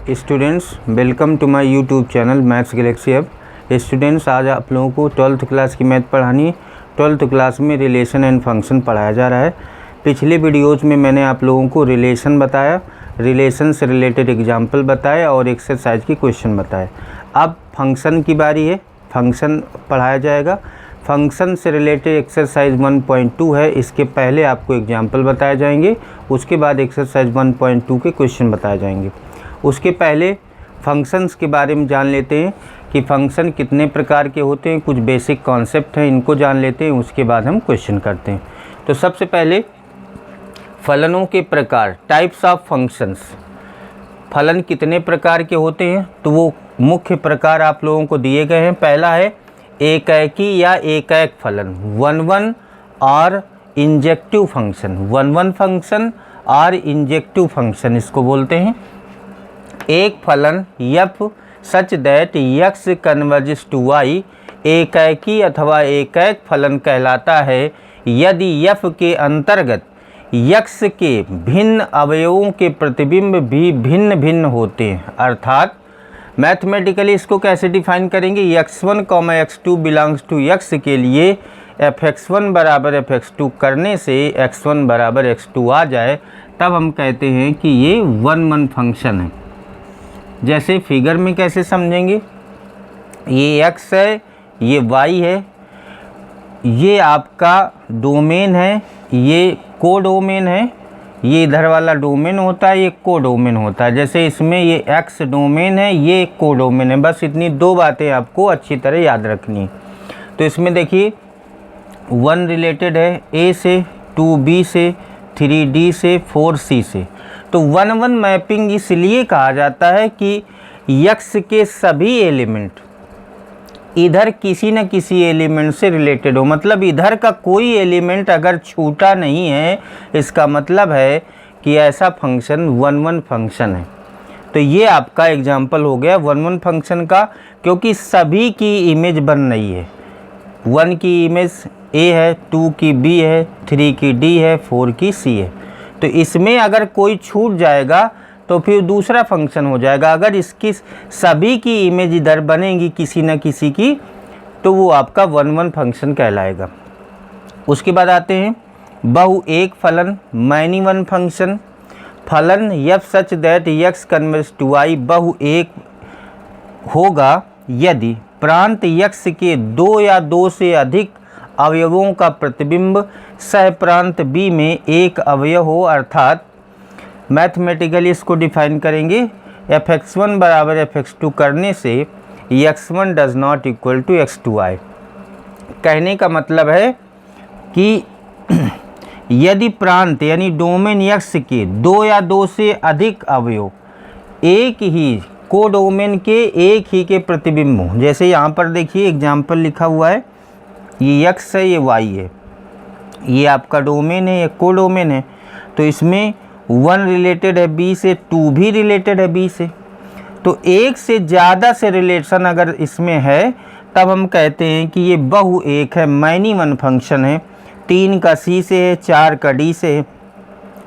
Students, welcome to my YouTube channel maths galaxy hub. Students, आज आप लोगों को 12th क्लास की मैथ पढ़ानी है। 12th क्लास में रिलेशन एंड फंक्शन पढ़ाया जा रहा है। पिछले वीडियोज़ में मैंने आप लोगों को रिलेशन बताया, रिलेशन से रिलेटेड एग्जाम्पल बताया और एक्सरसाइज की क्वेश्चन बताए। अब फंक्शन की बारी है, फंक्शन पढ़ाया जाएगा। फंक्शन से रिलेटेड एक्सरसाइज 1.2 है। इसके पहले आपको एग्जाम्पल बताए जाएंगे, उसके बाद एक्सरसाइज 1.2 के क्वेश्चन बताए जाएंगे। उसके पहले फंक्शंस के बारे में जान लेते हैं कि फंक्शन कितने प्रकार के होते हैं। कुछ बेसिक कॉन्सेप्ट हैं, इनको जान लेते हैं, उसके बाद हम क्वेश्चन करते हैं। तो सबसे पहले फलनों के प्रकार, टाइप्स ऑफ फंक्शंस। फलन कितने प्रकार के होते हैं, तो वो मुख्य प्रकार आप लोगों को दिए गए हैं। पहला है एकैकी या एकैक फलन, 1-1 और इंजेक्टिव फंक्शन। 1-1 फंक्शन और इंजेक्टिव फंक्शन इसको बोलते हैं। एक फलन f such that x converges to y एकैकी अथवा एकैक फलन कहलाता है यदि यफ के अंतर्गत यक्स के भिन्न अवयवों के प्रतिबिंब भी भिन्न भिन्न होते हैं। अर्थात मैथमेटिकली इसको कैसे डिफाइन करेंगे, x1, x2 belongs to x के लिए fx1 बराबर fx2 करने से x1 बराबर x2 आ जाए, तब हम कहते हैं कि ये 1-1 फंक्शन है। जैसे फिगर में कैसे समझेंगे, ये x है, ये y है, ये आपका डोमेन है, ये कोडोमेन है, ये इधर वाला डोमेन होता है, ये कोडोमेन होता है। जैसे इसमें ये x डोमेन है, ये कोडोमेन है। बस इतनी दो बातें आपको अच्छी तरह याद रखनी है। तो इसमें देखिए 1 रिलेटेड है a से, 2b से, 3d से, 4c से। तो 1-1 मैपिंग इसलिए कहा जाता है कि यक्स के सभी एलिमेंट इधर किसी न किसी एलिमेंट से रिलेटेड हो। मतलब इधर का कोई एलिमेंट अगर छूटा नहीं है, इसका मतलब है कि ऐसा फंक्शन 1-1 फंक्शन है। तो ये आपका एग्जाम्पल हो गया 1-1 फंक्शन का, क्योंकि सभी की इमेज बन रही है। 1 की इमेज a है, 2 की b है, 3 की d है, 4 की c है। तो इसमें अगर कोई छूट जाएगा तो फिर दूसरा फंक्शन हो जाएगा। अगर इसकी सभी की इमेज इधर बनेगी किसी न किसी की, तो वो आपका 1-1 फंक्शन कहलाएगा। उसके बाद आते हैं बहु एक फलन, मैनी वन फंक्शन। फलन f such that x converge to y बहु एक होगा यदि प्रांत यक्स के 2 या 2 से अधिक अवयवों का प्रतिबिंब सह प्रांत बी में एक अवयव हो। अर्थात मैथमेटिकली इसको डिफाइन करेंगे, fx1 बराबर fx2 करने से x1 does not equal to x2i। कहने का मतलब है कि यदि प्रांत यानी डोमेन यक्स के 2 या 2 से अधिक अवयव एक ही कोडोमेन के एक ही के प्रतिबिंब हो। जैसे यहाँ पर देखिए एग्जाम्पल लिखा हुआ है, ये x है, ये y है, ये आपका डोमेन है, ये कोडोमेन है। तो इसमें 1 रिलेटेड है b से, 2 भी रिलेटेड है b से। तो एक से ज़्यादा से रिलेशन अगर इसमें है, तब हम कहते हैं कि ये बहु एक है, मैनी वन फंक्शन है। 3 का c से है, 4 का d से है।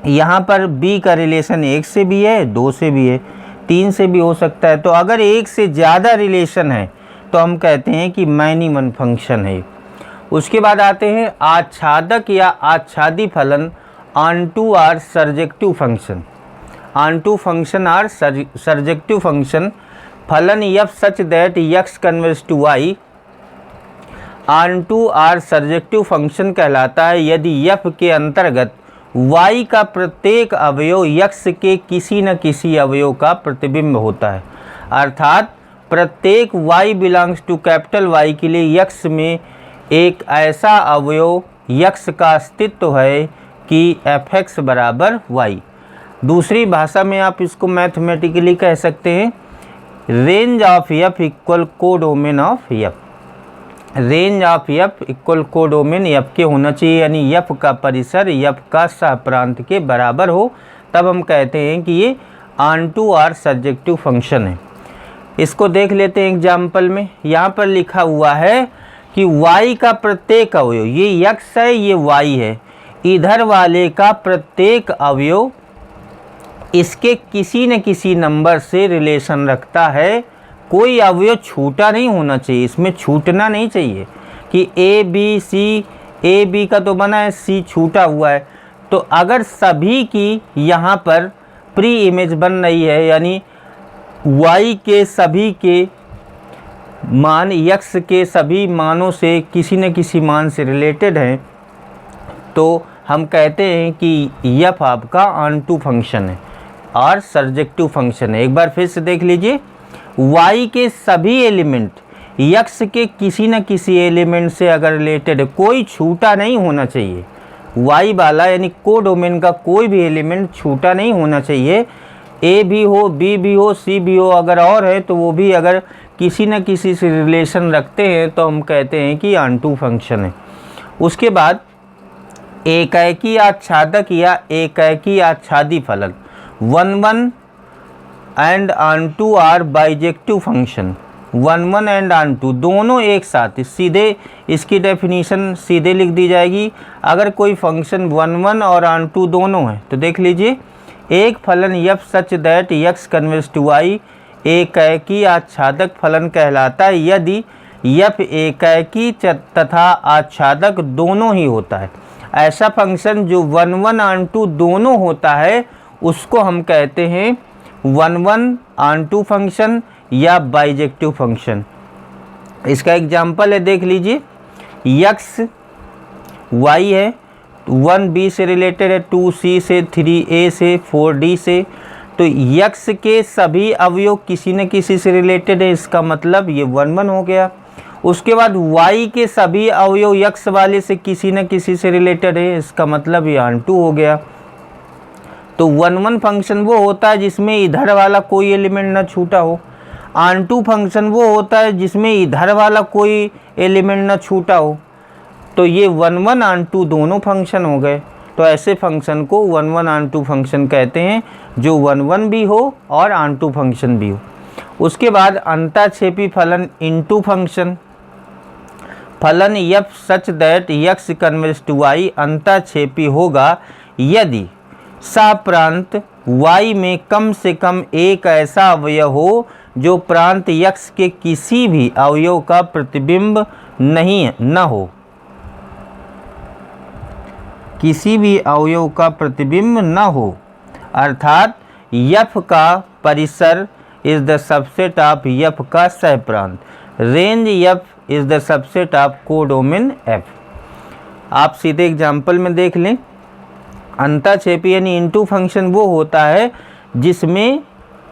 यहाँ पर b का रिलेशन 1 से भी है, 2 से भी है, 3 से भी हो सकता है। तो अगर एक से ज़्यादा रिलेशन है तो हम कहते हैं कि मैनी वन फंक्शन है। उसके बाद आते हैं आच्छादक या आच्छादी फलन, onto or surjective function. Onto function or surjective function. फलन f such that x converge to y onto or surjective function कहलाता है यदि यफ के अंतर्गत y का प्रत्येक अवयव यक्स के किसी न किसी अवयव का प्रतिबिंब होता है। अर्थात प्रत्येक y belongs to capital Y के लिए यक्स में एक ऐसा अवयव यक्स का अस्तित्व है कि fx बराबर y। दूसरी भाषा में आप इसको मैथमेटिकली कह सकते हैं range of f equal codomain of f। Range of f equal codomain f के होना चाहिए, यानी f का परिसर f का सहप्रांत के बराबर हो, तब हम कहते हैं कि ये ऑनटू आर सर्जेक्टिव फंक्शन है। इसको देख लेते हैं एग्जाम्पल में। यहाँ पर लिखा हुआ है कि y का प्रत्येक अवयव, ये x है, ये y है, इधर वाले का प्रत्येक अवयव इसके किसी न किसी नंबर से रिलेशन रखता है। कोई अवयव छूटा नहीं होना चाहिए, इसमें छूटना नहीं चाहिए कि A B C, A B का तो बना है, सी छूटा हुआ है। तो अगर सभी की यहाँ पर प्री इमेज बन रही है, यानी y के सभी के मान x के सभी मानों से किसी न किसी मान से रिलेटेड हैं, तो हम कहते हैं कि f आपका ऑनटू फंक्शन है और सर्जेक्टिव फंक्शन है। एक बार फिर से देख लीजिए, y के सभी एलिमेंट x के किसी न किसी एलिमेंट से अगर रिलेटेड है, कोई छूटा नहीं होना चाहिए। y वाला यानी कोडोमेन का कोई भी एलिमेंट छूटा नहीं होना चाहिए। a भी हो, b भी हो, c भी हो, अगर और है तो वो भी अगर किसी न किसी से रिलेशन रखते हैं तो हम कहते हैं कि ऑनटू फंक्शन है। उसके बाद एकाएकी आच्छादक या एकाएकी आच्छादी फलन 1 and onto or bijective function. 1 and onto दोनों एक साथ, सीधे इसकी डेफिनीशन सीधे लिख दी जाएगी। अगर कोई फंक्शन 1 और ऑनटू दोनों है तो देख लीजिए, एक फलन f such that x converse to y एकाएकी आच्छादक फलन कहलाता है यदि f एकाएकी तथा आच्छादक दोनों ही होता है। ऐसा फंक्शन जो 1 ऑनटू दोनों होता है उसको हम कहते हैं 1 ऑनटू फंक्शन या बाइजेक्टिव फंक्शन। इसका एग्जाम्पल है, देख लीजिए, x y है, 1b से रिलेटेड है, 2c से, 3a से, 4d से। तो x के सभी अवयव किसी न किसी से रिलेटेड है, इसका मतलब ये 1 हो गया। उसके बाद y के सभी अवयव x वाले से किसी न किसी से रिलेटेड है, इसका मतलब ये ऑनटू हो गया। तो 1 फंक्शन वो होता है जिसमें इधर वाला कोई एलिमेंट ना छूटा हो। ऑनटू फंक्शन वो होता है जिसमें इधर वाला कोई एलिमेंट ना छूटा हो। तो ये 1 ऑनटू दोनों फंक्शन हो गए। तो ऐसे फंक्शन को 1 ऑनटू फंक्शन कहते हैं जो 1 भी हो और ऑनटू फंक्शन भी हो। उसके बाद अंतःक्षेपी फलन इनटू फंक्शन। फलन f such that x converse to y अंतःक्षेपी होगा यदि सप्रांत y में कम से कम एक ऐसा अवयव हो जो प्रांत x के किसी भी अवयव का प्रतिबिंब न हो, किसी भी अवयव का प्रतिबिंब न हो। अर्थात f का परिसर is the subset of f का सहप्रांत। Range f is the subset of codomain f। आप सीधे एग्जाम्पल में देख लें, अंतःक्षेपी यानी इनटू फंक्शन वो होता है जिसमें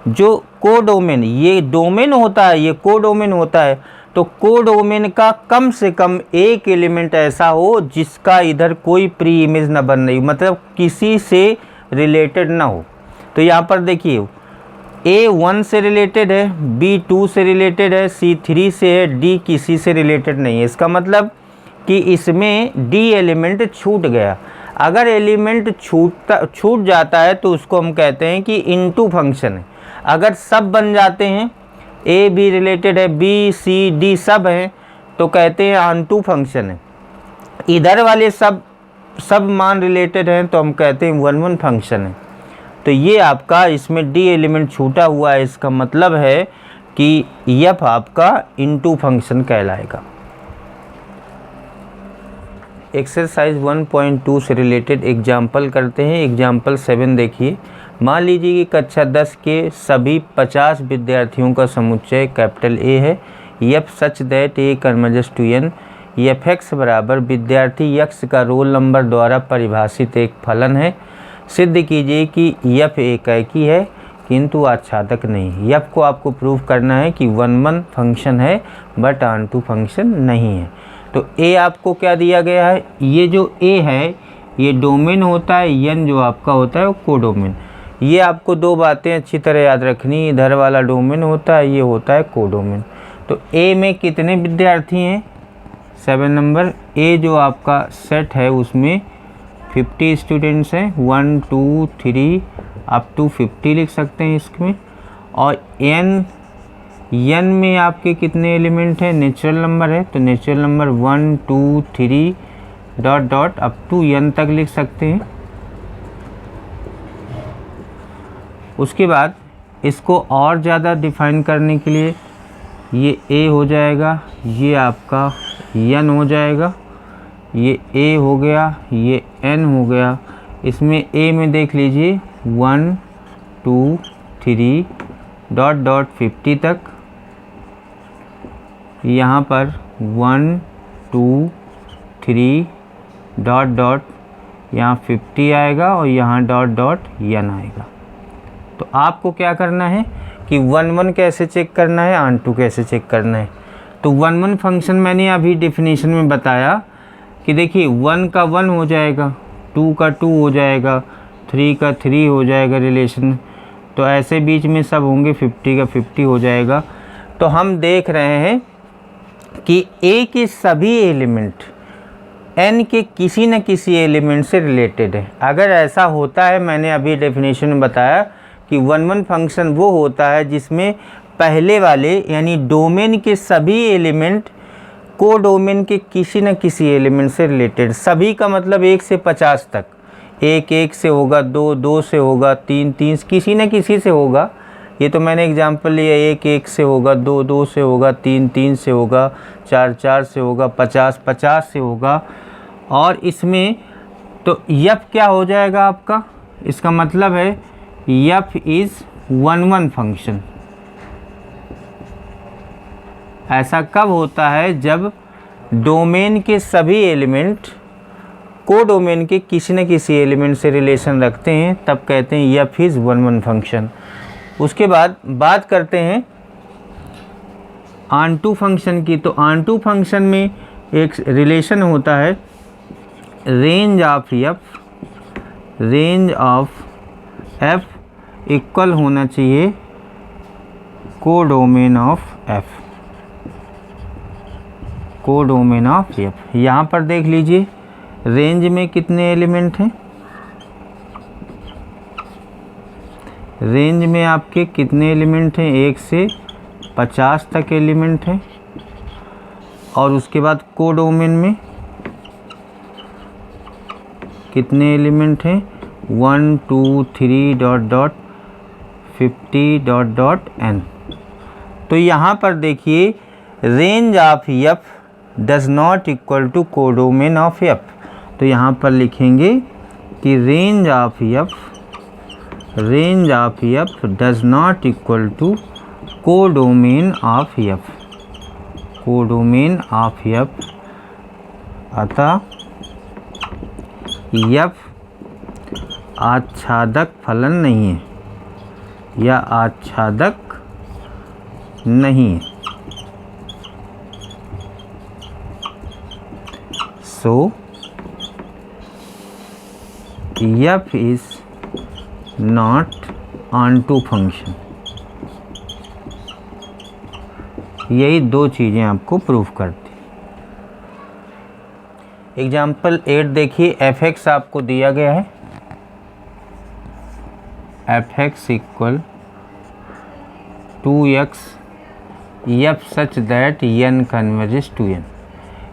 जो कोडोमेन, ये डोमेन होता है, ये कोडोमेन होता है। तो कोडोमेन का कम से कम एक एलिमेंट ऐसा हो जिसका इधर कोई प्री इमेज ना बन रही, मतलब किसी से रिलेटेड ना हो। तो यहाँ पर देखिए, A1 से रिलेटेड है, B2 से रिलेटेड है, C3 से है, D किसी से रिलेटेड नहीं है। इसका मतलब कि इसमें D एलिमेंट छूट गया। अगर एलिमेंट छूट जाता है तो उसको हम कहते हैं कि इनटू फंक्शन है। अगर सब बन जाते हैं, A भी रिलेटेड है, B C D सब हैं, तो कहते हैं ऑनटू फंक्शन है। इधर वाले सब मान रिलेटेड हैं तो हम कहते हैं 1 फंक्शन है। तो ये आपका इसमें D एलिमेंट छूटा हुआ है, इसका मतलब है कि f आपका इनटू फंक्शन कहलाएगा। एक्सरसाइज 1.2 से रिलेटेड एग्जाम्पल करते हैं। एग्जाम्पल 7 देखिए, मान लीजिए कि कक्षा 10 के सभी 50 विद्यार्थियों का समुच्चय कैपिटल A है। f such that A converges to n। f(x) बराबर विद्यार्थी x का रोल नंबर द्वारा परिभाषित एक फलन है। सिद्ध कीजिए कि f एकाएकी है किंतु आच्छादक नहीं। f को आपको प्रूव करना है कि 1 फंक्शन है बट ऑनटू फंक्शन नहीं है। तो A आपको क्या दिया गया है, ये जो A है ये डोमेन होता है, n जो आपका होता है वो कोडोमेन। ये आपको दो बातें अच्छी तरह याद रखनी, इधर वाला डोमेन होता है, ये होता है कोडोमेन। तो A में कितने विद्यार्थी हैं, 7 नंबर। A जो आपका सेट है उसमें 50 स्टूडेंट्स हैं, 1 2 3 अप टू 50 लिख सकते हैं इसमें। और n में आपके कितने एलिमेंट हैं, नेचुरल नंबर है, तो natural number 1 2 3 dot dot up to n तक लिख सकते हैं। उसके बाद इसको और ज़्यादा डिफाइन करने के लिए ये a हो जाएगा, ये आपका n हो जाएगा, ये a हो गया, ये n हो गया। इसमें a में देख लीजिए 1 2 3 डॉट डॉट 50 तक, यहाँ पर 1 2 3 डॉट डॉट यहाँ 50 आएगा और यहाँ डॉट डॉट n आएगा। तो आपको क्या करना है कि 1 1 कैसे चेक करना है, ऑन टू कैसे चेक करना है। तो 1 1 फंक्शन मैंने अभी डेफिनेशन में बताया कि देखिए 1 का 1 हो जाएगा, 2 का 2 हो जाएगा, 3 का 3 हो जाएगा रिलेशन, तो ऐसे बीच में सब होंगे, 50 का 50 हो जाएगा। तो हम देख रहे हैं कि a के सभी एलिमेंट n के किसी न किसी एलिमेंट से रिलेटेड है। अगर ऐसा होता है, मैंने अभी डेफिनेशन में बताया कि 1 1 फंक्शन वो होता है जिसमें पहले वाले यानी डोमेन के सभी एलिमेंट को डोमेन के किसी न किसी एलिमेंट से रिलेटेड। सभी का मतलब 1 से 50 तक, 1 1 से होगा, 2 2 से होगा, 3 3 किसी न किसी से होगा। ये तो मैंने एग्जांपल लिया, 1 1 से होगा, 2 2 से होगा, 3 3 से होगा, 4 4 से होगा, 50 50 से होगा। और इसमें तो f क्या हो जाएगा आपका, इसका मतलब है f इज़ 1 1 फंक्शन। ऐसा कब होता है, जब डोमेन के सभी एलिमेंट को डोमेन के किसी न किसी एलिमेंट से रिलेशन रखते हैं, तब कहते हैं f इज़ 1 1 फंक्शन। उसके बाद बात करते हैं ऑन टू फंक्शन की। तो ऑन टू फंक्शन में एक रिलेशन होता है रेंज ऑफ f इक्वल होना चाहिए codomain of f, codomain of f। यहाँ पर देख लीजिए रेंज में कितने एलिमेंट हैं, रेंज में आपके कितने एलिमेंट हैं, 1 से 50 तक एलिमेंट हैं। और उसके बाद कोडोमेन में कितने एलिमेंट हैं, 1 2 3 dot dot 50 dot dot n। तो यहाँ पर देखिए range of f does not equal to codomain of f। तो यहाँ पर लिखेंगे कि range of f does not equal to codomain of f, codomain of f। अतः f आच्छादक फलन नहीं है या आच्छादक नहीं है। So f is not onto function. यही दो चीज़ें आपको प्रूफ करती। एग्जाम्पल 8 देखिए, f(x) आपको दिया गया है, f(x) equal 2x f such that n converges to n।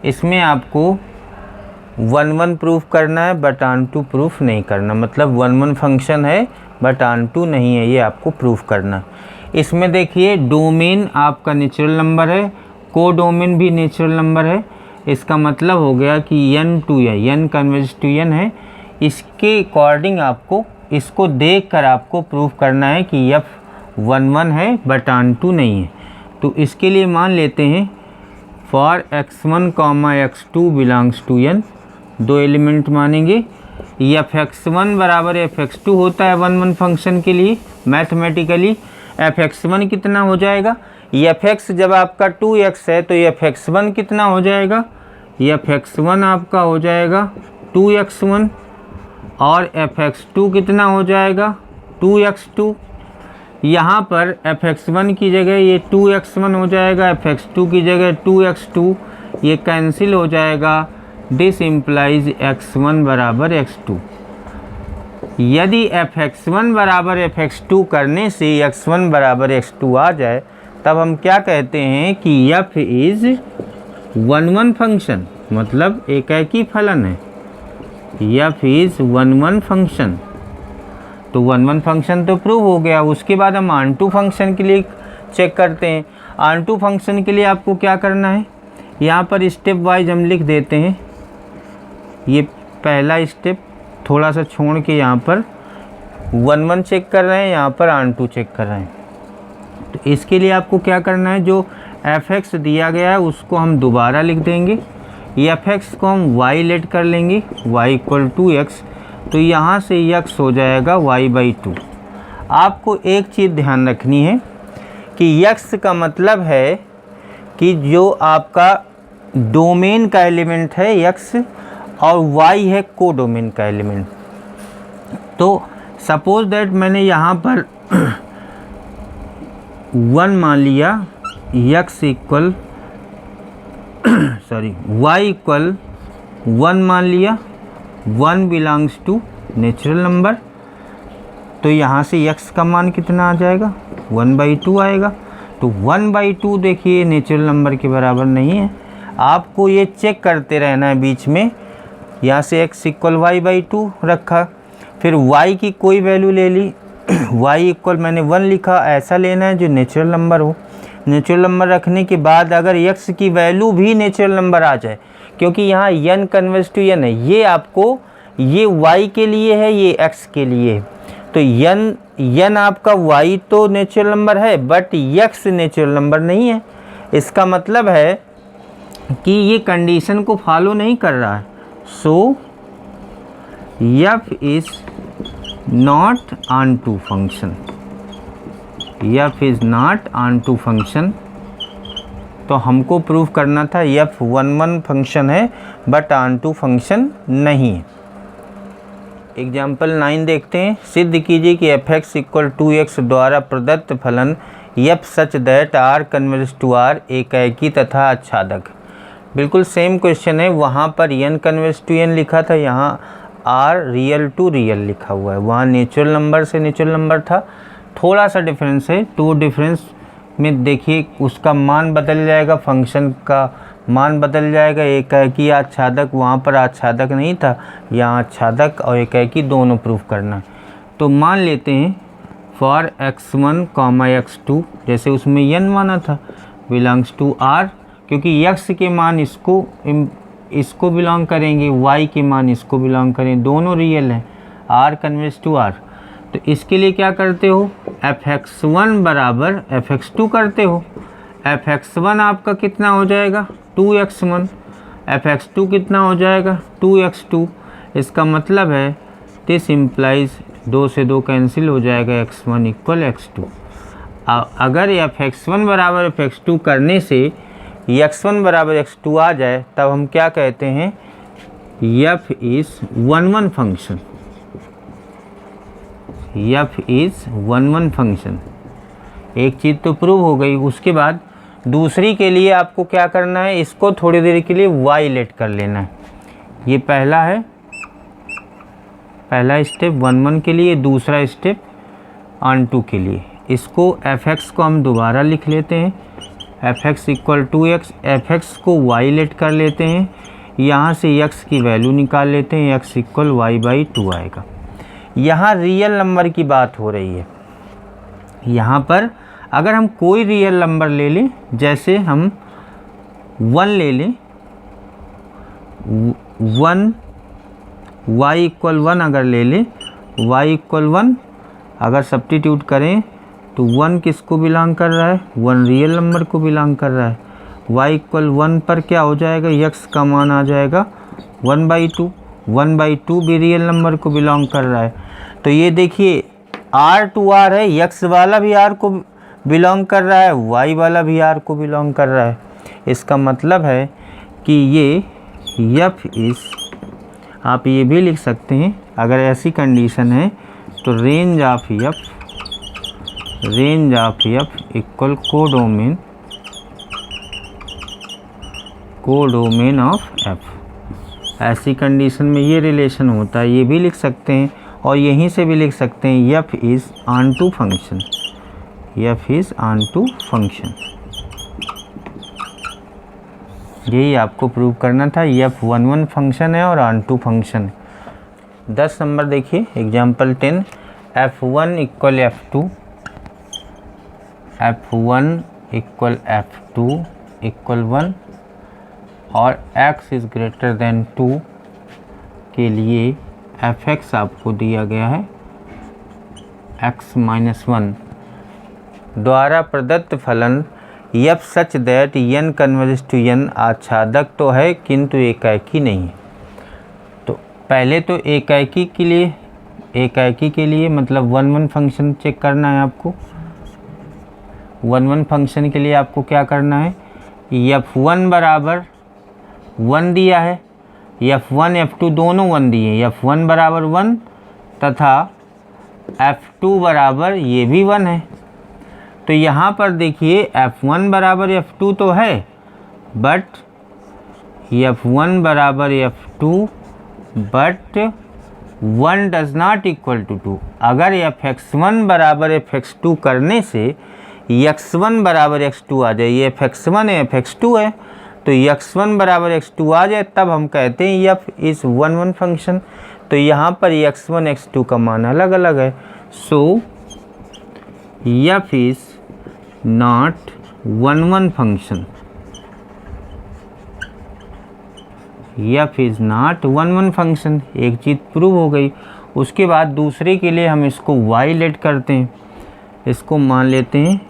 इसमें आपको 1 1 प्रूफ करना है बट ऑन टू प्रूफ नहीं करना, मतलब 1 1 फंक्शन है बट ऑन टू नहीं है, ये आपको प्रूफ करना। इसमें देखिए डोमेन आपका नेचुरल नंबर है, को डोमेन भी नेचुरल नंबर है। इसका मतलब हो गया कि n to n converge to n है। इसके अकॉर्डिंग आपको इसको देखकर आपको प्रूफ करना है कि f 1 1 है बट ऑन टू नहीं है। तो इसके लिए मान लेते हैं for x1 x2 belongs to n, दो एलिमेंट मानेंगे। f(x1) बराबर f(x2) होता है 1 1 फंक्शन के लिए मैथमेटिकली। f(x1) कितना हो जाएगा, f(x) जब आपका 2x है तो f(x1) कितना हो जाएगा, f(x1) आपका हो जाएगा 2x1 और f(x2) कितना हो जाएगा 2x2। यहाँ पर f(x1) की जगह ये 2x1 हो जाएगा, f(x2) की जगह 2x2, ये कैंसिल हो जाएगा। दिस इम्प्लाइज x1 बराबर x2। यदि f(x1) बराबर f(x2) करने से x1 बराबर x2 आ जाए, तब हम क्या कहते हैं कि f इज़ 1 1 फंक्शन, मतलब एक ही फलन है। f is 1 1 function. तो 1-1 फंक्शन तो प्रूव हो गया। उसके बाद हम ऑन-टू फंक्शन के लिए चेक करते हैं। ऑन-टू फंक्शन के लिए आपको क्या करना है, यहाँ पर स्टेप वाइज हम लिख देते हैं। ये पहला स्टेप थोड़ा सा छोड़ के यहाँ पर 1-1 चेक कर रहे हैं, यहाँ पर ऑन-टू चेक कर रहे हैं। तो इसके लिए आपको क्या करना है, जो fx दिया गया है उसको हम दोबारा लिख देंगे। fx को हम y लेट कर लेंगे, y इक्वल टू x। तो यहाँ से x हो जाएगा y/2। आपको एक चीज़ ध्यान रखनी है कि x का मतलब है कि जो आपका डोमेन का एलिमेंट है x, और y है कोडोमेन का एलिमेंट। तो सपोज दैट मैंने यहाँ पर 1 मान लिया, x इक्वल y इक्वल 1 मान लिया, 1 बिलोंग्स टू नेचुरल नंबर। तो यहाँ से x का मान कितना आ जाएगा, 1/2 आएगा। तो 1/2 देखिए नेचुरल नंबर के बराबर नहीं है। आपको ये चेक करते रहना है बीच में। यहाँ से x इक्वल y/2 रखा, फिर y की कोई वैल्यू ले ली, y इक्वल मैंने 1 लिखा। ऐसा लेना है जो नेचुरल नंबर हो। नेचुरल नंबर रखने के बाद अगर x की वैल्यू भी नेचुरल नंबर आ जाए, क्योंकि यहाँ n कन्वर्स टू n है, ये आपको, ये y के लिए है, ये x के लिए है। तो n आपका y तो नेचुरल नंबर है, बट x नेचुरल नंबर नहीं है। इसका मतलब है कि ये कंडीशन को फॉलो नहीं कर रहा है। So f is not on-to function, f is not on-to function. तो हमको प्रूव करना था f 1-1 फंक्शन है बट ऑन-टू फंक्शन नहीं है। एग्जाम्पल 9 देखते हैं। सिद्ध कीजिए कि fx इक्वल 2x द्वारा प्रदत्त फलन f such that r converse to r एकाएकी तथा आच्छादक। बिल्कुल सेम क्वेश्चन है। वहाँ पर n कन्वर्स टू n लिखा था, यहाँ r रियल टू रियल लिखा हुआ है। वहाँ नेचुरल नंबर से नेचुरल नंबर था, थोड़ा सा डिफरेंस है। तो डिफरेंस में देखिए उसका मान बदल जाएगा, फंक्शन का मान बदल जाएगा। एकाएकी आच्छादक, वहाँ पर आच्छादक नहीं था, यहाँ आच्छादक और एकाएकी दोनों प्रूफ करना है। तो मान लेते हैं फॉर x1, x2, जैसे उसमें n माना था, बिलोंग्स टू r, क्योंकि x के मान इसको बिलोंग करेंगे, y के मान इसको बिलोंग करेंगे, दोनों रियल हैं, r कन्वर्स टू r। तो इसके लिए क्या करते हो, fx1 बराबर fx2 करते हो। fx1 आपका कितना हो जाएगा, 2x1, fx2 कितना हो जाएगा, 2x2। इसका मतलब है दिस इम्प्लाइज 2 से 2 कैंसिल हो जाएगा, x1 इक्वल x2। अगर fx1 बराबर fx2 करने से x1 बराबर x2 आ जाए, तब हम क्या कहते हैं, f is 1-1 function. f is 1-1 function. एक चीज़ तो प्रूव हो गई। उसके बाद दूसरी के लिए आपको क्या करना है, इसको थोड़ी देर के लिए y लेट कर लेना है। ये पहला है, पहला स्टेप 1-1 के लिए, दूसरा स्टेप ऑन-टू के लिए। इसको fx को हम दोबारा लिख लेते हैं, fx इक्वल 2x। fx को y लेट कर लेते हैं, यहाँ से x की वैल्यू निकाल लेते हैं, x इक्वल y/2 आएगा। यहाँ रियल नंबर की बात हो रही है। यहाँ पर अगर हम कोई रियल नंबर ले लें, जैसे हम 1 ले लें, 1 y इक्वल 1 अगर ले लें, y इक्वल 1 अगर सब्स्टिट्यूट करें तो 1 किसको बिलोंग कर रहा है, 1 रियल नंबर को बिलोंग कर रहा है। y इक्वल 1 पर क्या हो जाएगा, x का मान आ जाएगा 1/2। 1/2 भी रियल नंबर को बिलोंग कर रहा है। तो ये देखिए r टू r है, x वाला भी r को बिलोंग कर रहा है, y वाला भी r को बिलोंग कर रहा है। इसका मतलब है कि ये f इस, आप ये भी लिख सकते हैं अगर ऐसी कंडीशन है तो range of f equal codomain of f। ऐसी कंडीशन में ये रिलेशन होता है, ये भी लिख सकते हैं और यहीं से भी लिख सकते हैं f is on-to function, f is on-to function. यही आपको प्रूव करना था, f 1-1 फंक्शन है और ऑन-टू फंक्शन। 10 नंबर देखिए, example 10। F1 equal F2, F1 equal F2 equal 1 और x इज़ ग्रेटर देन 2 के लिए fx आपको दिया गया है x माइनस 1 द्वारा प्रदत्त फलन f such that n converges to n आच्छादक तो है किंतु एकाकी नहीं है। तो पहले तो एकाकी के लिए मतलब 1 1 फंक्शन चेक करना है आपको। 1 1 फंक्शन के लिए आपको क्या करना है, f1 बराबर 1 दिया है, f1 f2 दोनों 1 दिए, f1 बराबर 1 तथा f2 बराबर ये भी 1 है। तो यहाँ पर देखिए f1 बराबर f2 तो है, बट f1 बराबर f2 but 1 does not equal to 2। अगर fx1 बराबर fx2 करने से x1 बराबर x2 आ जाए, ये fx1 है fx2 है, तो x1 बराबर x2 आ जाए तब हम कहते हैं f इज़ 1 1 फंक्शन। तो यहाँ पर x1 x2 का मान अलग अलग है। So f is not 1 1 function, f is not 1 1 function. एक चीज़ प्रूव हो गई। उसके बाद दूसरे के लिए हम इसको y लेट करते हैं, इसको मान लेते हैं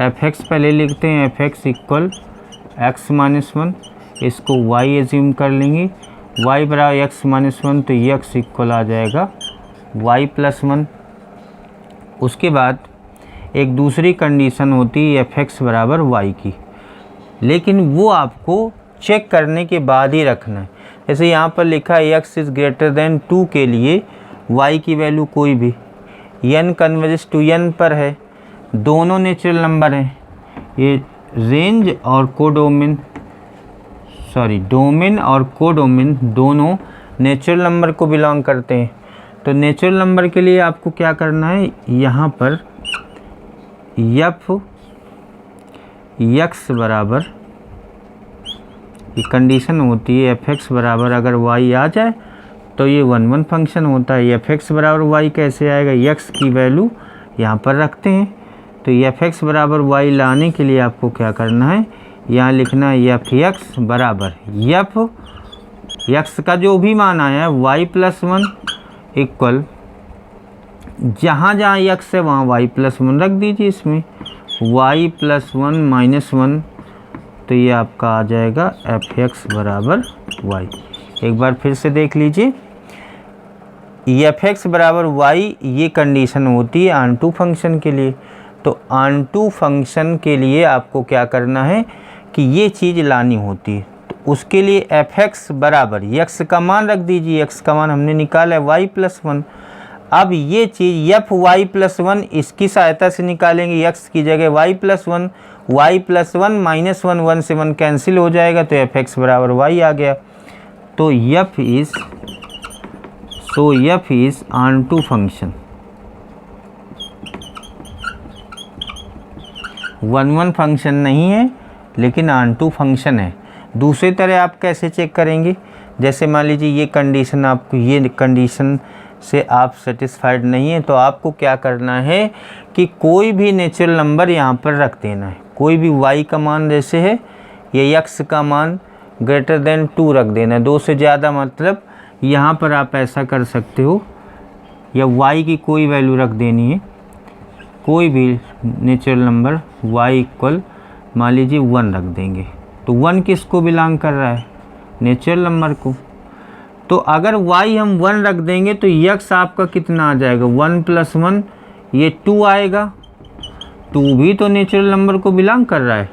fx पहले लिखते हैं, fx इक्वल x माइनस 1, इसको y एज्यूम कर लेंगे, y बराबर x माइनस 1 तो x इक्वल आ जाएगा y प्लस 1। उसके बाद एक दूसरी कंडीशन होती है fx बराबर y की, लेकिन वो आपको चेक करने के बाद ही रखना है। जैसे यहाँ पर लिखा है x इज़ ग्रेटर देन 2 के लिए y की वैल्यू कोई भी n कन्वर्जेस टू n पर है, दोनों नेचुरल नंबर हैं, ये रेंज और कोडोमेन डोमेन और कोडोमेन दोनों नेचुरल नंबर को बिलोंग करते हैं। तो नेचुरल नंबर के लिए आपको क्या करना है, यहाँ पर f x बराबर, ये कंडीशन होती है fx बराबर अगर y आ जाए तो ये 1 1 फंक्शन होता है। fx बराबर y कैसे आएगा, x की वैल्यू यहाँ पर रखते हैं। तो fx बराबर y लाने के लिए आपको क्या करना है, यहाँ लिखना है fx बराबर x का जो भी मान आया है y प्लस 1 इक्वल जहाँ जहाँ x है वहाँ y प्लस 1 रख दीजिए, इसमें y प्लस 1 माइनस 1, तो ये आपका आ जाएगा fx बराबर y। एक बार फिर से देख लीजिए, fx बराबर y ये कंडीशन होती है ऑन टू फंक्शन के लिए। तो ऑन टू फंक्शन के लिए आपको क्या करना है कि ये चीज़ लानी होती है। तो उसके लिए fx बराबर x का मान रख दीजिए, x का मान हमने निकाला है y प्लस 1। अब ये चीज़ y प्लस 1 इसकी सहायता से निकालेंगे, x की जगह y plus 1, y plus 1 minus 1, 1 से 1 कैंसिल हो जाएगा, तो fx बराबर y आ गया। तो f is onto function, 1 1 function नहीं है लेकिन ऑन टू फंक्शन है। दूसरी तरह आप कैसे चेक करेंगे, जैसे मान लीजिए ये कंडीशन, आपको ये कंडीशन से आप सेटिस्फाइड नहीं है तो आपको क्या करना है कि कोई भी नेचुरल नंबर यहाँ पर रख देना है। कोई भी y का मान जैसे है, ये x का मान ग्रेटर देन 2 रख देना है, 2 से ज़्यादा, मतलब यहाँ पर आप ऐसा कर सकते हो, या y की कोई वैल्यू रख देनी है, कोई भी नेचुरल नंबर y इक्वल मान लीजिए 1 रख देंगे। तो 1 किसको बिलोंग कर रहा है, नेचुरल नंबर को। तो अगर y हम 1 रख देंगे तो x आपका कितना आ जाएगा, 1 प्लस 1 ये 2 आएगा, 2 भी तो नेचुरल नंबर को बिलोंग कर रहा है।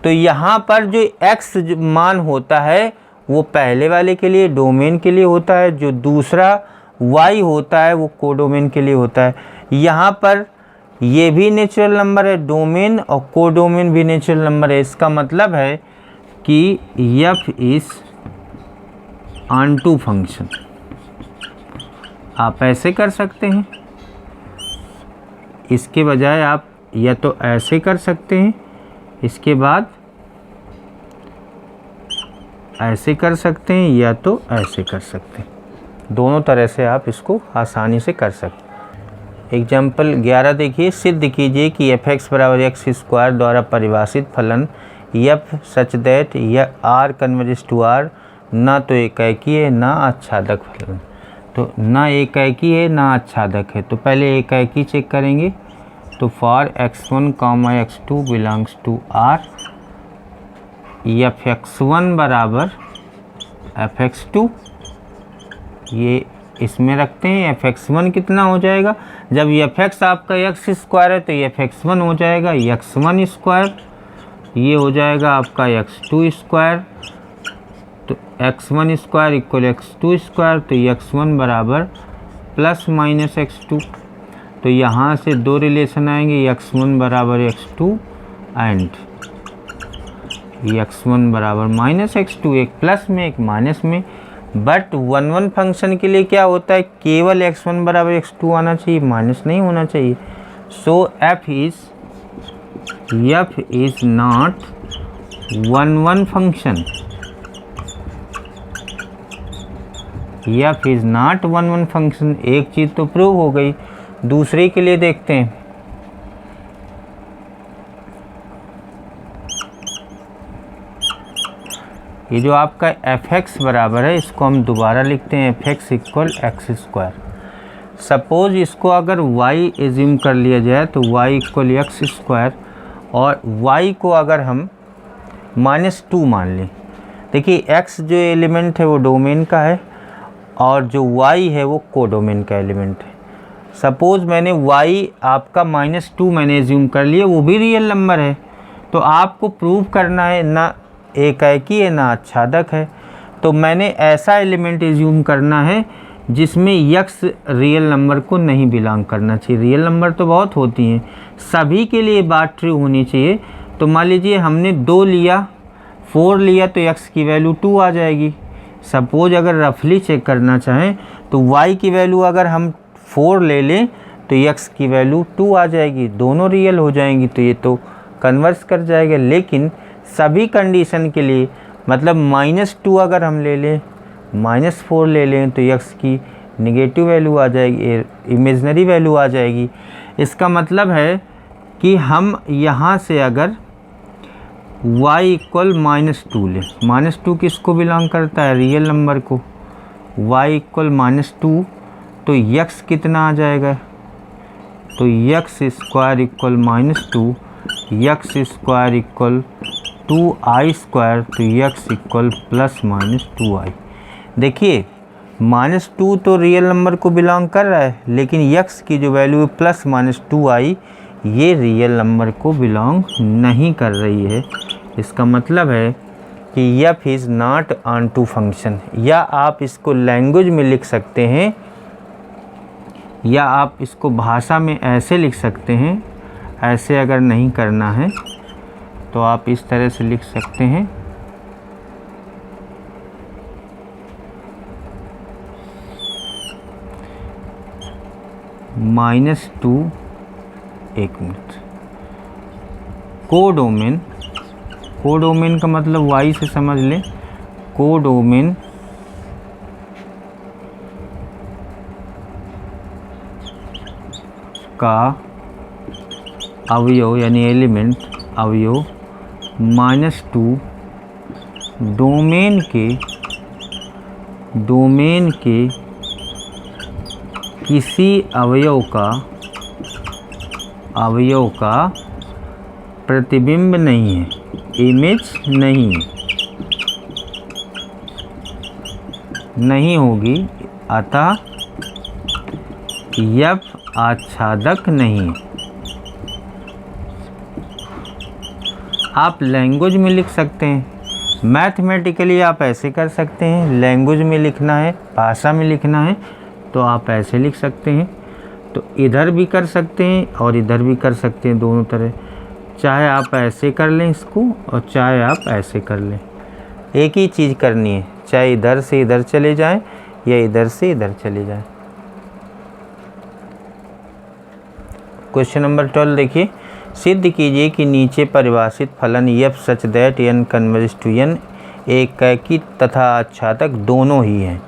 तो यहाँ पर जो x मान होता है वो पहले वाले के लिए डोमेन के लिए होता है, जो दूसरा y होता है वो कोडोमेन के लिए होता है। यहाँ पर ये भी नेचुरल नंबर है, डोमेन और कोडोमेन भी नेचुरल नंबर है। इसका मतलब है कि f is onto function. आप ऐसे कर सकते हैं, इसके बजाय आप या तो ऐसे कर सकते हैं, इसके बाद ऐसे कर सकते हैं, या तो ऐसे कर सकते हैं। दोनों तरह से आप इसको आसानी से कर सकते हैं। एग्जाम्पल 11 देखिए, सिद्ध कीजिए कि fx बराबर एक्स स्क्वायर द्वारा परिभाषित फलन f सच दैट यह r कन्वर्जेस टू r ना तो एकाकी है ना आच्छादक फलन। तो ना एकाकी है ना आच्छादक है, तो पहले एकाकी चेक करेंगे। तो for x1 x2 belongs to r fx1 बराबर fx2, ये इसमें रखते हैं। fx1 कितना हो जाएगा, जब fx आपका एक्स स्क्वायर है तो fx1 हो जाएगा x1 स्क्वायर, ये हो जाएगा आपका x2 स्क्वायर। तो x1 square equal x2 square, तो x1 बराबर प्लस माइनस x2। तो यहाँ से दो रिलेशन आएंगे, x1 बराबर x2 एंड x1 बराबर माइनस x2, एक प्लस में एक माइनस में। बट 1 फंक्शन के लिए क्या होता है, केवल x1 बराबर x2 आना चाहिए, माइनस नहीं होना चाहिए। सो f is not 1 function, f is not 1 function. एक चीज़ तो प्रूव हो गई। दूसरे के लिए देखते हैं। ये जो आपका fx बराबर है, इसको हम दोबारा लिखते हैं fx equal x square. Suppose इसको अगर y एज्यूम कर लिया जाए तो y इक्वल एक्स स्क्वायर, और y को अगर हम -2 मान लें। देखिए x जो एलिमेंट है वो डोमेन का है और जो y है वो कोडोमेन का एलिमेंट है। सपोज मैंने y आपका -2 मैंने एज्यूम कर लिया, वो भी रियल नंबर है। तो आपको प्रूव करना है ना एकाकी है ना आच्छादक है, तो मैंने ऐसा एलिमेंट एज्यूम करना है जिसमें x रियल नंबर को नहीं बिलोंग करना चाहिए। रियल नंबर तो बहुत होती हैं, सभी के लिए बात ट्रू होनी चाहिए। तो मान लीजिए हमने 2 लिया, 4 लिया, तो x की वैल्यू 2 आ जाएगी। सपोज अगर रफली चेक करना चाहें तो y की वैल्यू अगर हम 4 ले लें तो x की वैल्यू 2 आ जाएगी, दोनों रियल हो जाएंगी, तो ये तो कन्वर्स कर जाएगा। लेकिन सभी कंडीशन के लिए, मतलब -2 अगर हम ले लें, -4 ले लें, तो x की नेगेटिव वैल्यू आ जाएगी, इमेजनरी वैल्यू आ जाएगी। इसका मतलब है कि हम यहाँ से अगर y इक्वल -2 लें, -2 किसको बिलोंग करता है, रियल नंबर को। y इक्वल -2, तो x कितना आ जाएगा, तो x square equal -2, x square equal 2i square, तो x इक्वल +-2i। देखिए -2 तो रियल नंबर को बिलोंग कर रहा है, लेकिन x की जो वैल्यू है +-2i, ये रियल नंबर को बिलोंग नहीं कर रही है। इसका मतलब है कि f is not onto function. या आप इसको लैंग्वेज में लिख सकते हैं, या आप इसको भाषा में ऐसे लिख सकते हैं। ऐसे अगर नहीं करना है तो आप इस तरह से लिख सकते हैं, -2, एक मिनट, कोडोमेन, कोडोमेन का मतलब y से समझ लें, कोडोमेन का अवयव यानी एलिमेंट अवयव -2 डोमेन के किसी अवयव का प्रतिबिंब नहीं है, इमेज नहीं होगी, अतः f आच्छादक नहीं है। आप लैंग्वेज में लिख सकते हैं, मैथमेटिकली आप ऐसे कर सकते हैं। लैंग्वेज में लिखना है, भाषा में लिखना है, तो आप ऐसे लिख सकते हैं। तो इधर भी कर सकते हैं और इधर भी कर सकते हैं, दोनों तरह। चाहे आप ऐसे कर लें इसको और चाहे आप ऐसे कर लें, एक ही चीज़ करनी है। चाहे इधर से इधर चले जाएं या इधर से इधर चले जाएं। क्वेश्चन नंबर 12 देखिए, सिद्ध कीजिए कि नीचे परिभाषित फलन f such that n converges to n एकाकी तथा आच्छादक दोनों ही हैं।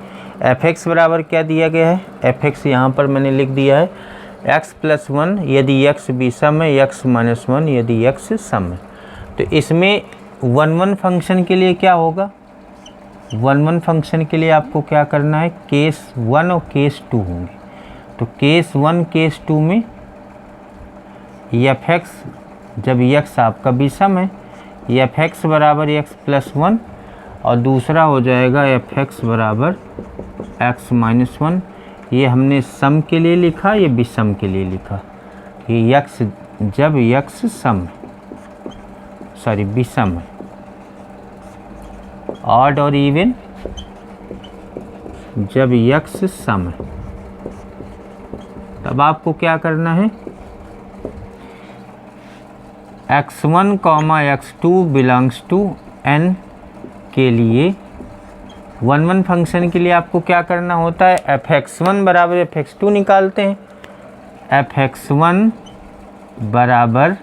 fx बराबर क्या दिया गया है, fx यहाँ पर मैंने लिख दिया है x प्लस 1 यदि x विषम है, x माइनस 1 यदि x सम है। तो इसमें 1 फंक्शन के लिए क्या होगा, 1 फंक्शन के लिए आपको क्या करना है, केस 1 और केस 2 होंगे। तो केस 1 केस 2 में fx जब x आपका विषम है, fx बराबर x प्लस 1 और दूसरा हो जाएगा fx बराबर x माइनस 1। ये हमने सम के लिए लिखा, ये विषम के लिए लिखा। ये x जब x सम सॉरी विषम है, ऑड और इवन जब x सम है, तब आपको क्या करना है, x1 x2 belongs to n के लिए 1 फंक्शन के लिए आपको क्या करना होता है, fx1 बराबर fx2 निकालते हैं। fx1 बराबर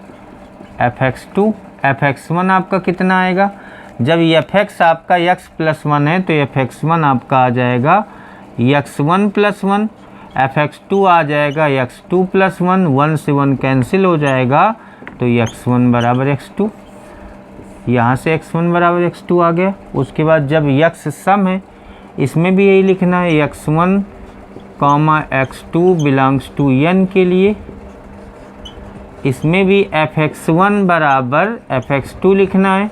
fx2, fx1 आपका कितना आएगा, जब fx आपका x प्लस 1 है तो fx1 आपका आ जाएगा x1 प्लस 1, fx2 आ जाएगा x2 प्लस 1, 1 से 1 कैंसिल हो जाएगा तो x1 बराबर x2, यहाँ से x1 बराबर x2 आ गया। उसके बाद जब x सम है, इसमें भी यही लिखना है, x1 x2 belongs to n के लिए, इसमें भी fx1 बराबर fx2 लिखना है।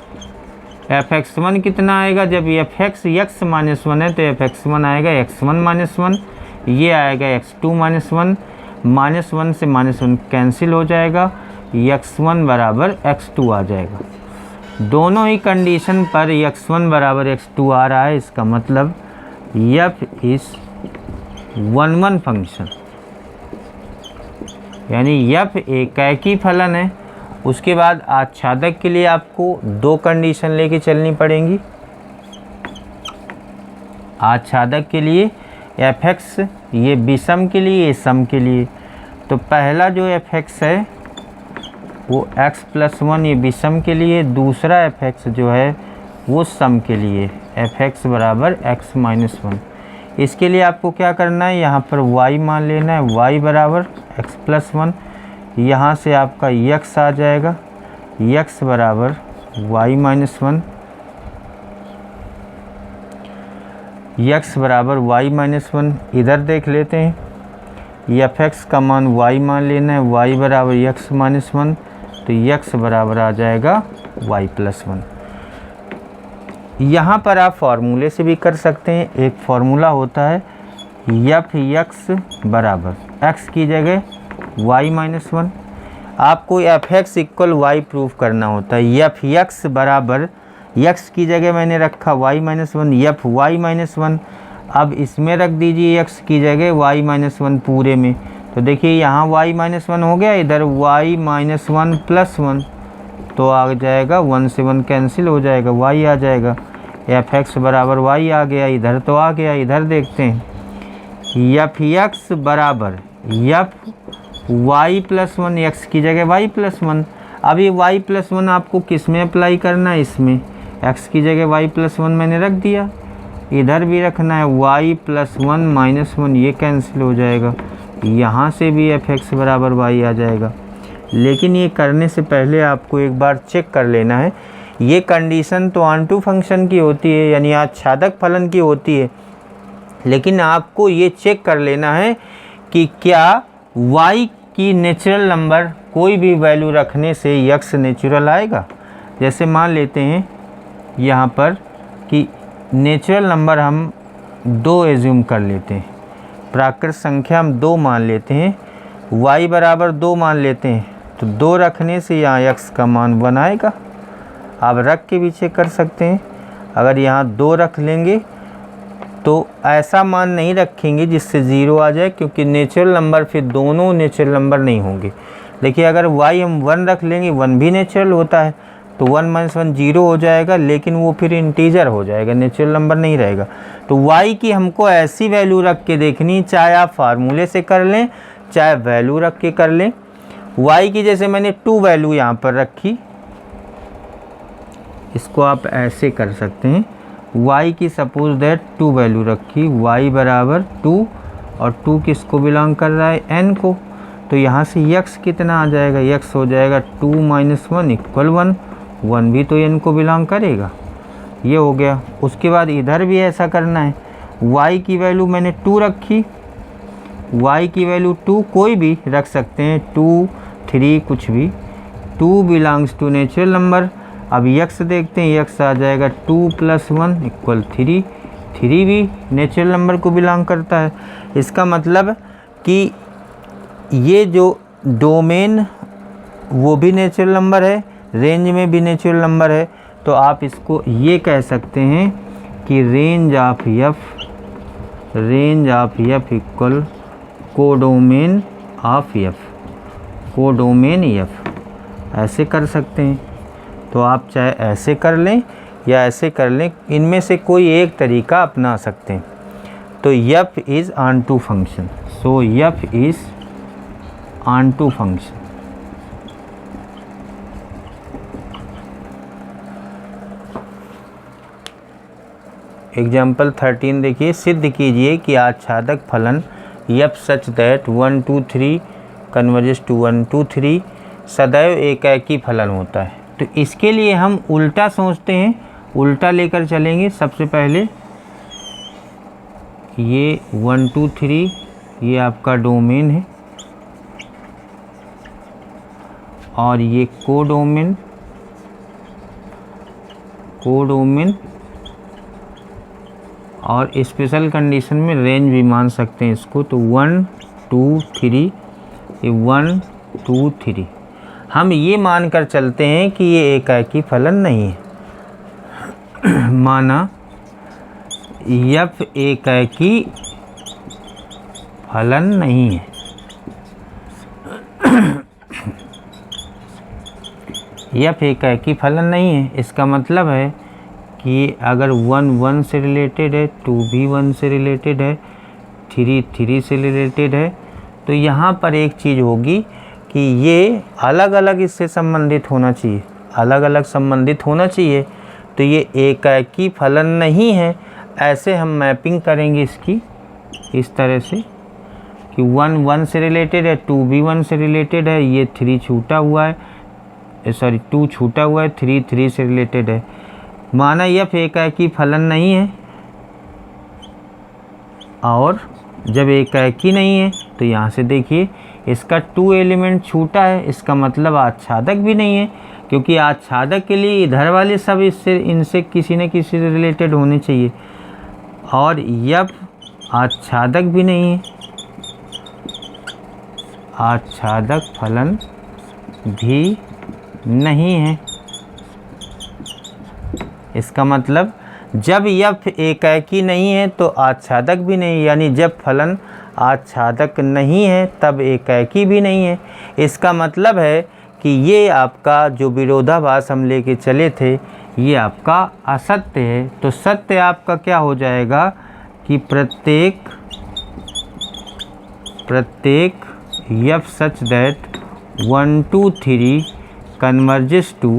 fx1 कितना आएगा, जब fx x माइनस 1 है तो fx1 आएगा x1 माइनस 1, ये आएगा x2 माइनस 1, माइनस 1 से माइनस 1 कैंसिल हो जाएगा, x1 बराबर x2 आ जाएगा। दोनों ही कंडीशन पर x1 बराबर x2 आ रहा है, इसका मतलब f इस 1 फंक्शन, यानी f एकाकी फलन है। उसके बाद आच्छादक के लिए आपको 2 कंडीशन लेके चलनी पड़ेंगी। आच्छादक के लिए fx ये विषम के लिए, ये सम के लिए। तो पहला जो fx है वो x प्लस 1 ये विषम के लिए, दूसरा fx जो है वो सम के लिए, fx बराबर x माइनस 1। इसके लिए आपको क्या करना है, यहाँ पर y मान लेना है, y बराबर x प्लस 1, यहाँ से आपका x आ जाएगा, x बराबर y माइनस 1, x बराबर y माइनस 1। इधर देख लेते हैं, fx का मान y मान लेना है, y बराबर x माइनस 1, तो x बराबर आ जाएगा y प्लस 1। यहाँ पर आप फार्मूले से भी कर सकते हैं। एक फार्मूला होता है fx बराबर x की जगह y माइनस 1। आपको fx इक्वल y प्रूव करना होता है। fx बराबर x की जगह मैंने रखा y माइनस 1, fy माइनस 1। अब इसमें रख दीजिए x की जगह y माइनस 1 पूरे में, तो देखिए यहाँ y माइनस 1 हो गया, इधर y माइनस 1 प्लस 1, तो आ जाएगा 1 से 1 कैंसिल हो जाएगा, y आ जाएगा। fx बराबर y आ गया, इधर तो आ गया। इधर देखते हैं fx बराबर y प्लस 1, x की जगह y प्लस 1। अब ये y प्लस 1 आपको किस में अप्लाई करना है, इसमें x की जगह y प्लस 1 मैंने रख दिया, इधर भी रखना है y प्लस 1 माइनस 1, ये कैंसिल हो जाएगा, यहाँ से भी fx बराबर y आ जाएगा। लेकिन ये करने से पहले आपको एक बार चेक कर लेना है, ये कंडीशन तो ऑनटू फंक्शन की होती है, यानी आच्छादक फलन की होती है, लेकिन आपको ये चेक कर लेना है कि क्या y की नेचुरल नंबर कोई भी वैल्यू रखने से x नेचुरल आएगा। जैसे मान लेते हैं यहाँ पर कि नेचुरल नंबर हम 2 एज्यूम कर लेते हैं, प्राकृत संख्या हम 2 मान लेते हैं, y बराबर 2 मान लेते हैं, तो 2 रखने से यहाँ x का मान 1 आएगा। आप रख के भी चेक कर सकते हैं। अगर यहाँ 2 रख लेंगे तो ऐसा मान नहीं रखेंगे जिससे 0 आ जाए, क्योंकि नेचुरल नंबर फिर दोनों नेचुरल नंबर नहीं होंगे। देखिए अगर y हम 1 रख लेंगे, 1 भी नेचुरल होता है, तो 1 माइनस 1 0 हो जाएगा, लेकिन वो फिर इंटीजर हो जाएगा, नेचुरल नंबर नहीं रहेगा। तो y की हमको ऐसी वैल्यू रख के देखनी, चाहे आप फार्मूले से कर लें चाहे वैल्यू रख के कर लें। y की जैसे मैंने 2 वैल्यू यहाँ पर रखी, इसको आप ऐसे कर सकते हैं, y की सपोज दैट 2 वैल्यू रखी, y बराबर 2, और 2 किसको बिलोंग कर रहा है, n को। तो यहाँ से यक्स कितना आ जाएगा, यक्स हो जाएगा 2 - 1 = 1, 1 भी तो n को बिलोंग करेगा। ये हो गया। उसके बाद इधर भी ऐसा करना है। y की वैल्यू मैंने 2 रखी, y की वैल्यू 2 कोई भी रख सकते हैं, 2, 3 कुछ भी, 2 बिलोंग्स टू नेचुरल नंबर। अब x देखते हैं, x आ जाएगा 2 + 1 = 3, 3 भी नेचुरल नंबर को बिलोंग करता है। इसका मतलब कि ये जो डोमेन वो भी नेचुरल नंबर है, रेंज में भी नेचुरल नंबर है, तो आप इसको ये कह सकते हैं कि range of equal codomain of f, codomain f, ऐसे कर सकते हैं। तो आप चाहे ऐसे कर लें या ऐसे कर लें, इनमें से कोई एक तरीका अपना सकते हैं। तो f is onto function, so f is onto function. Example 13 देखिए, सिद्ध कीजिए कि आच्छादक फलन f such that 1 2 3 converges to 1 2 3 सदैव एकाकी फलन होता है। तो इसके लिए हम उल्टा सोचते हैं, उल्टा लेकर चलेंगे। सबसे पहले ये 1 2 3 ये आपका डोमेन है, और ये कोडोमेन और स्पेशल कंडीशन में रेंज भी मान सकते हैं इसको। तो 1 2 3 ये 1 2 3 हम ये मानकर चलते हैं कि ये एकाकी फलन नहीं है। माना f एकाकी फलन नहीं है। f एकाकी फलन नहीं है, इसका मतलब है कि अगर 1 1 से रिलेटेड है, 2 भी 1 से रिलेटेड है, 3 3 से रिलेटेड है, तो यहाँ पर एक चीज़ होगी कि ये अलग अलग इससे संबंधित होना चाहिए, अलग अलग संबंधित होना चाहिए। तो ये एकाकी फलन नहीं है। ऐसे हम मैपिंग करेंगे इसकी इस तरह से कि 1 1 से रिलेटेड है, 2 भी 1 से रिलेटेड है, ये 3 छूटा हुआ है, सॉरी 2 छूटा हुआ है, 3 3 से रिलेटेड है। माना f एकाकी फलन नहीं है, और जब एकाकी नहीं है तो यहाँ से देखिए इसका 2 एलिमेंट छूटा है, इसका मतलब आच्छादक भी नहीं है, क्योंकि आच्छादक के लिए इधर वाले सब इनसे किसी न किसी से रिलेटेड होने चाहिए, और f आच्छादक भी नहीं है, आच्छादक फलन भी नहीं है। इसका मतलब जब f एकाकी नहीं है तो आच्छादक भी नहीं, यानी जब फलन आच्छादक नहीं है तब एकाकी भी नहीं है। इसका मतलब है कि ये आपका जो विरोधाभास हम लेके चले थे ये आपका असत्य है। तो सत्य आपका क्या हो जाएगा कि प्रत्येक f such that 1 2 3 converges to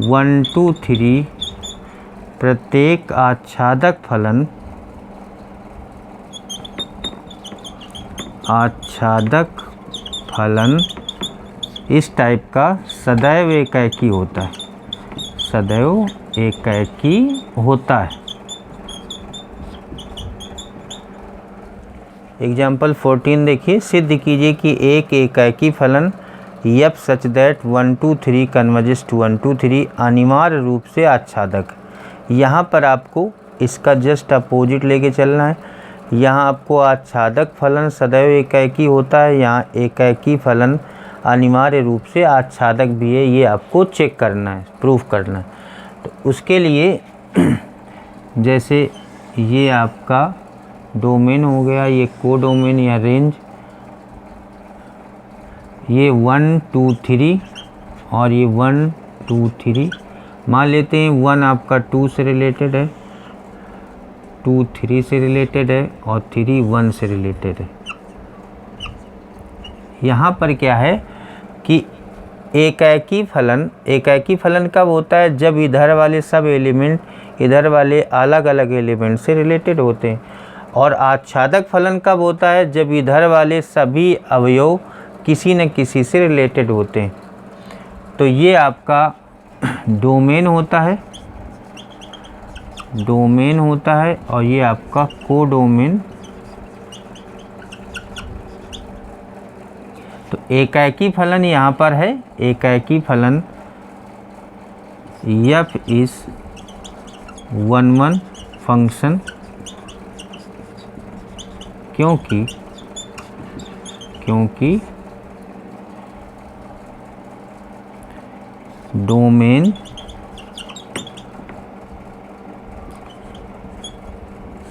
1 2 3 प्रत्येक आच्छादक फलन इस टाइप का सदैव एकाकी होता है, सदैव एकाकी होता है। एग्जाम्पल 14 देखिए, सिद्ध कीजिए कि एक एकाकी फलन f such that 1 2 3 converges to 1 2 3 अनिवार्य रूप से आच्छादक। यहाँ पर आपको इसका जस्ट अपोजिट लेके चलना है। यहाँ आपको आच्छादक फलन सदैव एकाकी होता है, यहाँ एकाकी फलन अनिवार्य रूप से आच्छादक भी है, ये आपको चेक करना है, प्रूफ करना है। तो उसके लिए जैसे ये आपका डोमेन हो गया, ये कोडोमेन या रेंज, ये 1 2 3 और ये 1 2 3 मान लेते हैं। 1 आपका 2 से रिलेटेड है, 2 3 से रिलेटेड है, और 3 1 से रिलेटेड है। यहाँ पर क्या है कि एकाकी फलन कब होता है? जब इधर वाले सब एलिमेंट इधर वाले अलग अलग एलिमेंट से रिलेटेड होते हैं। और आच्छादक फलन कब होता है? जब इधर वाले सभी अवयव किसी न किसी से रिलेटेड होते हैं। तो ये आपका डोमेन होता है, और ये आपका कोडोमेन। तो एकाकी फलन यहाँ पर है, एकाकी फलन f इज 1-1 फंक्शन, क्योंकि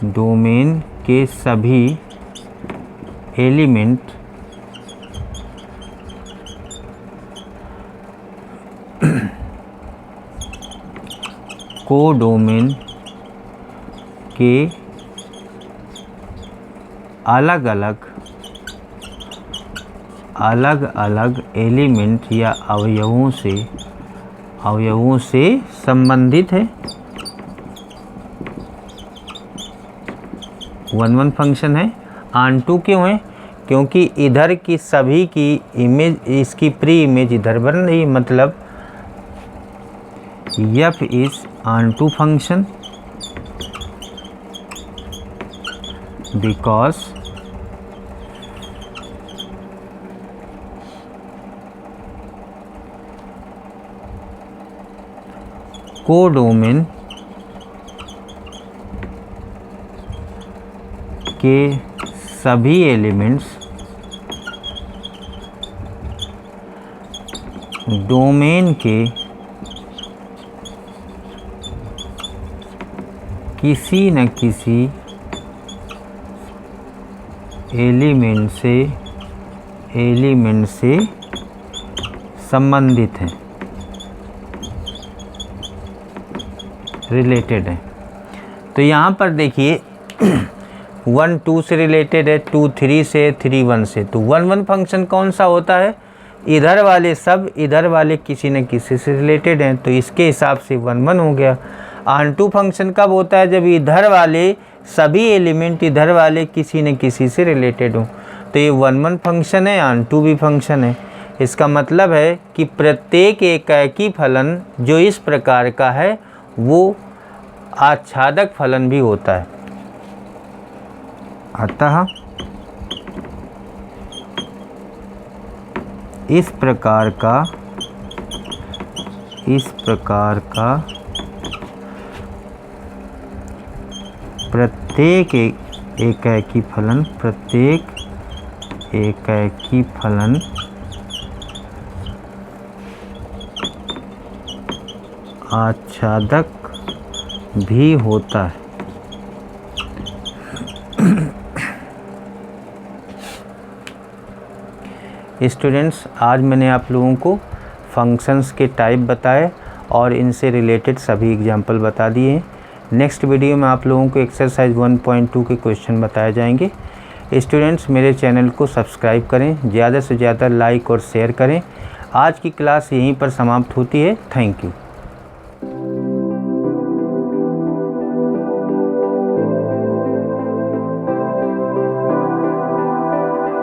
डोमेन के सभी एलिमेंट कोडोमेन के अलग अलग एलिमेंट या अवयवों से संबंधित है। 1-1 फंक्शन है। ऑन टू क्यों है? क्योंकि इधर की सभी की इमेज, इसकी प्री इमेज इधर बन रही, मतलब f is on-to function because codomain के सभी एलिमेंट्स डोमेन के किसी न किसी एलिमेंट से संबंधित हैं, रिलेटेड है। तो यहाँ पर देखिए 1-2 से रिलेटेड है, 2-3 से, 3-1 से। तो 1-1 फंक्शन कौन सा होता है? इधर वाले सब इधर वाले किसी न किसी से रिलेटेड हैं, तो इसके हिसाब से 1-1 हो गया। ऑन-टू फंक्शन कब होता है? जब इधर वाले सभी एलिमेंट इधर वाले किसी न किसी से रिलेटेड हो। तो ये 1-1 फंक्शन है, ऑन-टू भी फंक्शन है। इसका मतलब है कि प्रत्येक एकाकी फलन जो इस प्रकार का है वो आच्छादक फलन भी होता है। अतः इस प्रकार का प्रत्येक एकाकी फलन आच्छादक भी होता है। स्टूडेंट्स, आज मैंने आप लोगों को फंक्शंस के टाइप बताए और इनसे रिलेटेड सभी एग्जाम्पल बता दिए हैं। नेक्स्ट वीडियो में आप लोगों को एक्सरसाइज 1.2 के क्वेश्चन बताए जाएंगे। स्टूडेंट्स, मेरे चैनल को सब्सक्राइब करें, ज़्यादा से ज़्यादा लाइक और शेयर करें। आज की क्लास यहीं पर समाप्त होती है। Thank you.